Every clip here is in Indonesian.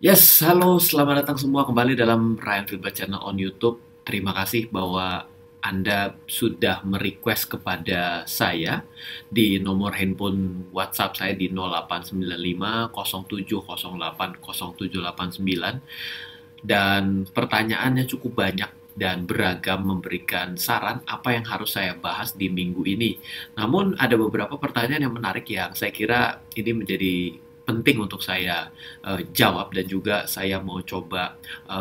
Yes, halo, selamat datang semua kembali dalam Ryan Filbert Channel on YouTube. Terima kasih bahwa Anda sudah merequest kepada saya di nomor handphone WhatsApp saya di 0895 07 08 0789. Dan pertanyaannya cukup banyak dan beragam memberikan saran apa yang harus saya bahas di minggu ini. Namun ada beberapa pertanyaan yang menarik yang saya kira ini menjadi penting untuk saya jawab dan juga saya mau coba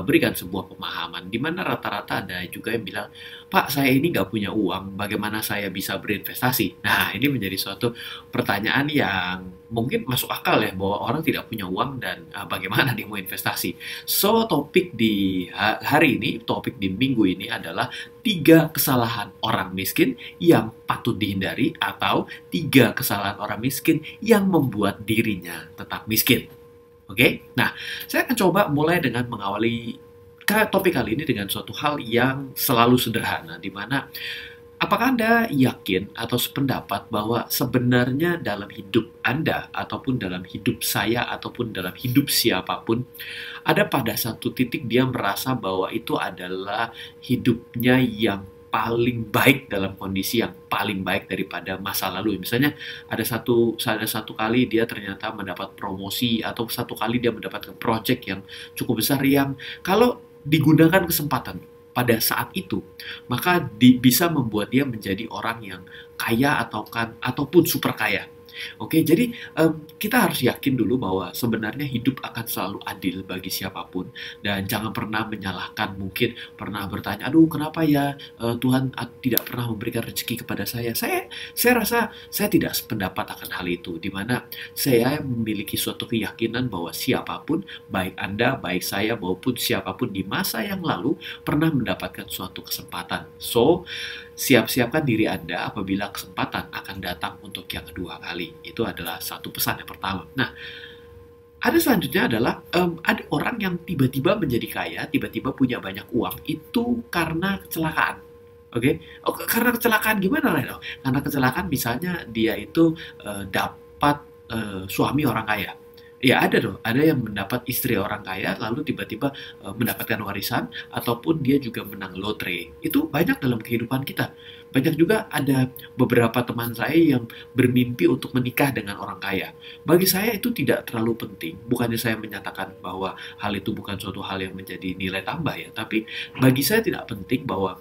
berikan sebuah pemahaman di mana rata-rata ada juga yang bilang, Pak, saya ini nggak punya uang, bagaimana saya bisa berinvestasi? Nah, ini menjadi suatu pertanyaan yang mungkin masuk akal ya, bahwa orang tidak punya uang dan bagaimana dia mau investasi. So, topik di hari ini, topik di minggu ini adalah 3 kesalahan orang miskin yang patut dihindari atau 3 kesalahan orang miskin yang membuat dirinya tetap miskin. Oke? Nah, saya akan coba mulai dengan mengawali topik kali ini dengan suatu hal yang selalu sederhana, di mana apakah Anda yakin atau sependapat bahwa sebenarnya dalam hidup Anda, ataupun dalam hidup saya, ataupun dalam hidup siapapun, ada pada satu titik dia merasa bahwa itu adalah hidupnya yang paling baik dalam kondisi yang paling baik daripada masa lalu. Misalnya ada satu kali dia ternyata mendapat promosi atau satu kali dia mendapatkan project yang cukup besar yang kalau digunakan kesempatan pada saat itu, maka bisa membuat dia menjadi orang yang kaya ataupun super kaya. Oke, jadi kita harus yakin dulu bahwa sebenarnya hidup akan selalu adil bagi siapapun dan jangan pernah menyalahkan, mungkin pernah bertanya, aduh kenapa ya Tuhan tidak pernah memberikan rezeki kepada saya. Saya rasa saya tidak sependapat akan hal itu, di mana saya memiliki suatu keyakinan bahwa siapapun, baik Anda, baik saya, maupun siapapun di masa yang lalu pernah mendapatkan suatu kesempatan. So, siap-siapkan diri Anda apabila kesempatan akan datang untuk yang kedua kali. Itu adalah satu pesan yang pertama. Nah, ada selanjutnya adalah ada orang yang tiba-tiba menjadi kaya, tiba-tiba punya banyak uang, itu karena kecelakaan. Oke? Oh, karena kecelakaan gimana, Ren? Oh, karena kecelakaan misalnya dia itu dapat suami orang kaya. Ya ada dong, ada yang mendapat istri orang kaya lalu tiba-tiba mendapatkan warisan ataupun dia juga menang lotre. Itu banyak dalam kehidupan kita. Banyak juga ada beberapa teman saya yang bermimpi untuk menikah dengan orang kaya. Bagi saya itu tidak terlalu penting. Bukannya saya menyatakan bahwa hal itu bukan suatu hal yang menjadi nilai tambah ya. Tapi bagi saya tidak penting, bahwa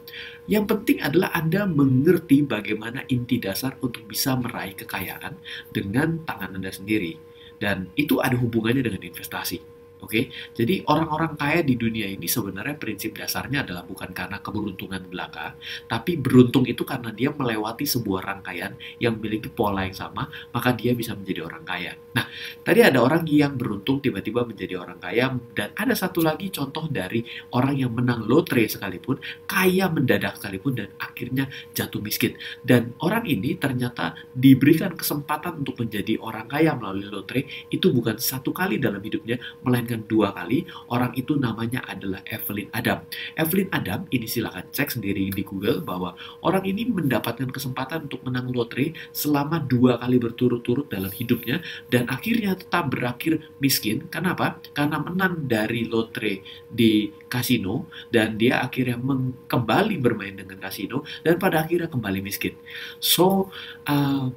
yang penting adalah Anda mengerti bagaimana inti dasar untuk bisa meraih kekayaan dengan tangan Anda sendiri. Dan itu ada hubungannya dengan investasi. Oke, jadi orang-orang kaya di dunia ini sebenarnya prinsip dasarnya adalah bukan karena keberuntungan belaka, tapi beruntung itu karena dia melewati sebuah rangkaian yang memiliki pola yang sama, maka dia bisa menjadi orang kaya. Nah, tadi ada orang yang beruntung tiba-tiba menjadi orang kaya, dan ada satu lagi contoh dari orang yang menang lotre sekalipun, kaya mendadak sekalipun, dan akhirnya jatuh miskin. Dan orang ini ternyata diberikan kesempatan untuk menjadi orang kaya melalui lotre, itu bukan satu kali dalam hidupnya, melainkan 2 kali. Orang itu namanya adalah Evelyn Adam. Evelyn Adam, ini silakan cek sendiri di Google, bahwa orang ini mendapatkan kesempatan untuk menang lotre selama 2 kali berturut-turut dalam hidupnya, dan akhirnya tetap berakhir miskin. Kenapa? Karena menang dari lotre di kasino, dan dia akhirnya kembali bermain dengan kasino, dan pada akhirnya kembali miskin. So,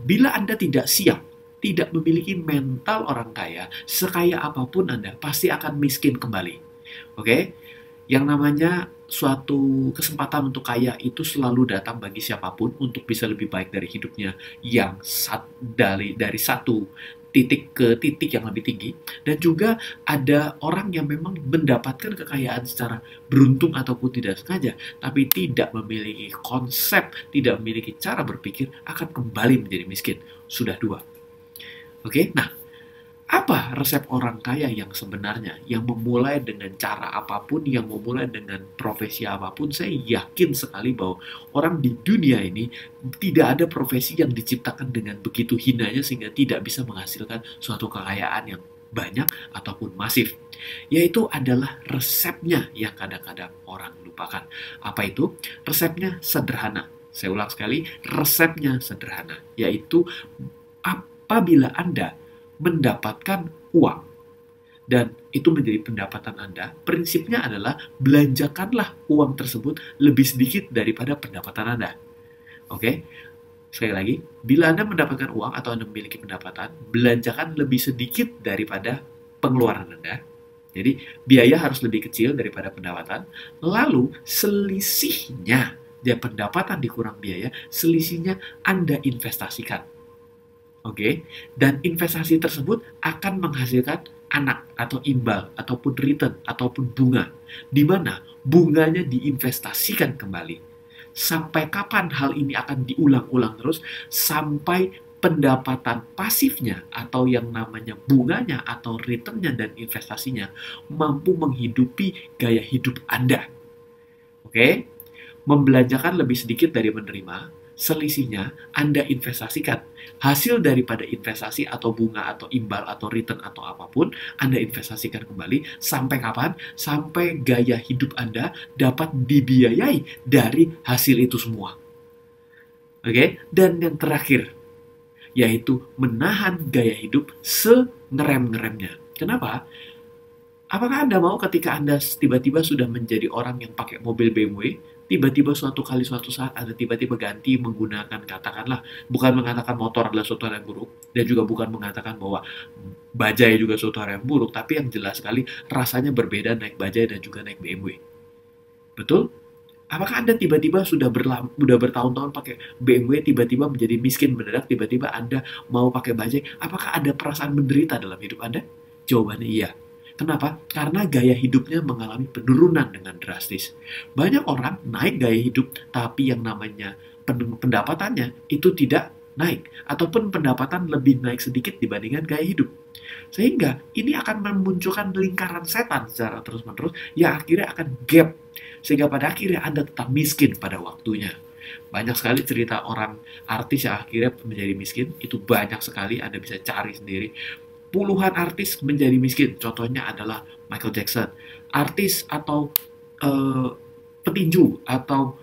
bila Anda tidak siap, tidak memiliki mental orang kaya, sekaya apapun Anda pasti akan miskin kembali. Oke? Yang namanya suatu kesempatan untuk kaya itu selalu datang bagi siapapun untuk bisa lebih baik dari hidupnya yang dari satu titik ke titik yang lebih tinggi. Dan juga ada orang yang memang mendapatkan kekayaan secara beruntung ataupun tidak sengaja, tapi tidak memiliki konsep, tidak memiliki cara berpikir, akan kembali menjadi miskin. Sudah 2. Oke, nah, apa resep orang kaya yang sebenarnya? Yang memulai dengan cara apapun, yang memulai dengan profesi apapun, saya yakin sekali bahwa orang di dunia ini tidak ada profesi yang diciptakan dengan begitu hinanya sehingga tidak bisa menghasilkan suatu kekayaan yang banyak ataupun masif. Yaitu adalah resepnya yang kadang-kadang orang lupakan. Apa itu? Resepnya sederhana. Saya ulang sekali, resepnya sederhana. Yaitu apabila Anda mendapatkan uang, dan itu menjadi pendapatan Anda, prinsipnya adalah belanjakanlah uang tersebut lebih sedikit daripada pendapatan Anda. Oke? Sekali lagi, bila Anda mendapatkan uang atau Anda memiliki pendapatan, belanjakan lebih sedikit daripada pengeluaran Anda. Jadi, biaya harus lebih kecil daripada pendapatan. Lalu, selisihnya, dia pendapatan dikurang biaya, selisihnya Anda investasikan. Oke? Dan investasi tersebut akan menghasilkan anak atau imbal ataupun return ataupun bunga, di mana bunganya diinvestasikan kembali. Sampai kapan hal ini akan diulang-ulang terus? Sampai pendapatan pasifnya atau yang namanya bunganya atau returnnya dan investasinya mampu menghidupi gaya hidup Anda. Oke? Membelanjakan lebih sedikit dari menerima, selisihnya Anda investasikan. Hasil daripada investasi atau bunga atau imbal atau return atau apapun, Anda investasikan kembali. Sampai kapan? Sampai gaya hidup Anda dapat dibiayai dari hasil itu semua. Oke? Dan yang terakhir, yaitu menahan gaya hidup sengerem-ngeremnya. Kenapa? Apakah Anda mau ketika Anda tiba-tiba sudah menjadi orang yang pakai mobil BMW, tiba-tiba suatu saat Anda tiba-tiba ganti menggunakan, katakanlah, bukan mengatakan motor adalah suatu hal yang buruk, dan juga bukan mengatakan bahwa bajai juga suatu hal yang buruk, tapi yang jelas sekali rasanya berbeda naik bajai dan juga naik BMW. Betul? Apakah Anda tiba-tiba sudah bertahun-tahun pakai BMW, tiba-tiba menjadi miskin mendadak, tiba-tiba Anda mau pakai bajai? Apakah ada perasaan menderita dalam hidup Anda? Jawabannya iya. Kenapa? Karena gaya hidupnya mengalami penurunan dengan drastis. Banyak orang naik gaya hidup, tapi yang namanya pendapatannya itu tidak naik. Ataupun pendapatan lebih naik sedikit dibandingkan gaya hidup. Sehingga ini akan memunculkan lingkaran setan secara terus-menerus yang akhirnya akan gap. Sehingga pada akhirnya Anda tetap miskin pada waktunya. Banyak sekali cerita orang artis yang akhirnya menjadi miskin. Itu banyak sekali, Anda bisa cari sendiri. Puluhan artis menjadi miskin. Contohnya adalah Michael Jackson. Artis atau petinju atau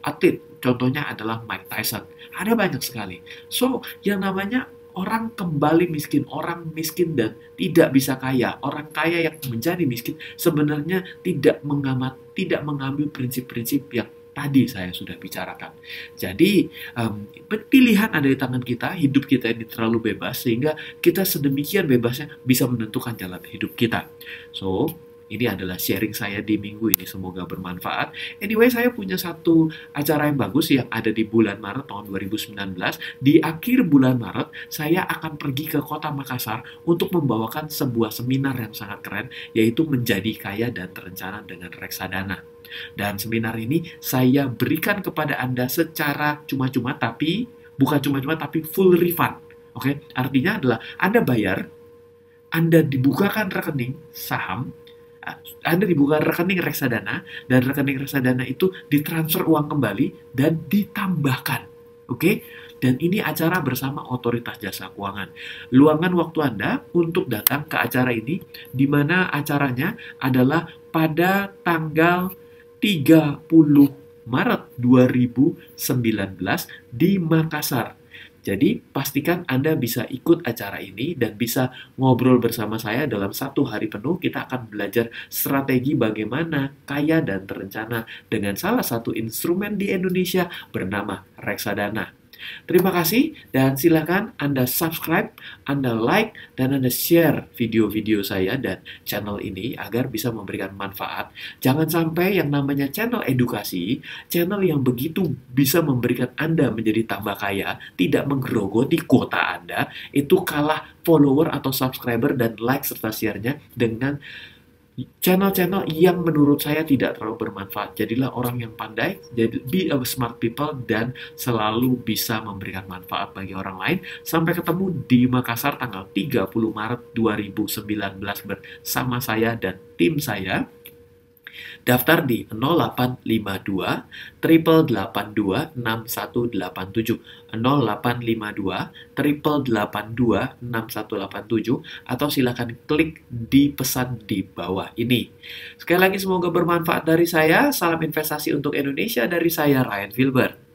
atlet. Contohnya adalah Mike Tyson. Ada banyak sekali. So, yang namanya orang kembali miskin, orang miskin dan tidak bisa kaya. Orang kaya yang menjadi miskin sebenarnya tidak mengambil prinsip-prinsip yang tadi saya sudah bicarakan. Jadi, pilihan ada di tangan kita, hidup kita ini terlalu bebas, sehingga kita sedemikian bebasnya bisa menentukan jalan hidup kita. So, ini adalah sharing saya di minggu ini, semoga bermanfaat. Anyway, saya punya satu acara yang bagus yang ada di bulan Maret tahun 2019. Di akhir bulan Maret, saya akan pergi ke kota Makassar untuk membawakan sebuah seminar yang sangat keren, yaitu Menjadi Kaya dan Terencana dengan Reksadana. Dan seminar ini saya berikan kepada Anda secara cuma-cuma, tapi bukan cuma-cuma, tapi full refund. Oke, artinya adalah Anda bayar, Anda dibukakan rekening saham, Anda dibuka rekening reksadana, dan rekening reksadana itu ditransfer uang kembali dan ditambahkan. Oke? Dan ini acara bersama Otoritas Jasa Keuangan. Luangan waktu Anda untuk datang ke acara ini, di mana acaranya adalah pada tanggal 30 Maret 2019 di Makassar. Jadi, pastikan Anda bisa ikut acara ini dan bisa ngobrol bersama saya dalam 1 hari penuh. Kita akan belajar strategi bagaimana kaya dan terencana dengan salah satu instrumen di Indonesia bernama reksadana. Terima kasih dan silakan Anda subscribe, Anda like, dan Anda share video-video saya dan channel ini agar bisa memberikan manfaat. Jangan sampai yang namanya channel edukasi, channel yang begitu bisa memberikan Anda menjadi tambah kaya, tidak menggerogoti kuota Anda, itu kalah follower atau subscriber dan like serta share-nya dengan channel-channel yang menurut saya tidak terlalu bermanfaat. Jadilah orang yang pandai, jadi be a smart people dan selalu bisa memberikan manfaat bagi orang lain. Sampai ketemu di Makassar tanggal 30 Maret 2019 bersama saya dan tim saya. Daftar di 0852 882 6187 0852 882 6187 atau silakan klik di pesan di bawah ini. Sekali lagi semoga bermanfaat dari saya. Salam investasi untuk Indonesia dari saya, Ryan Filbert.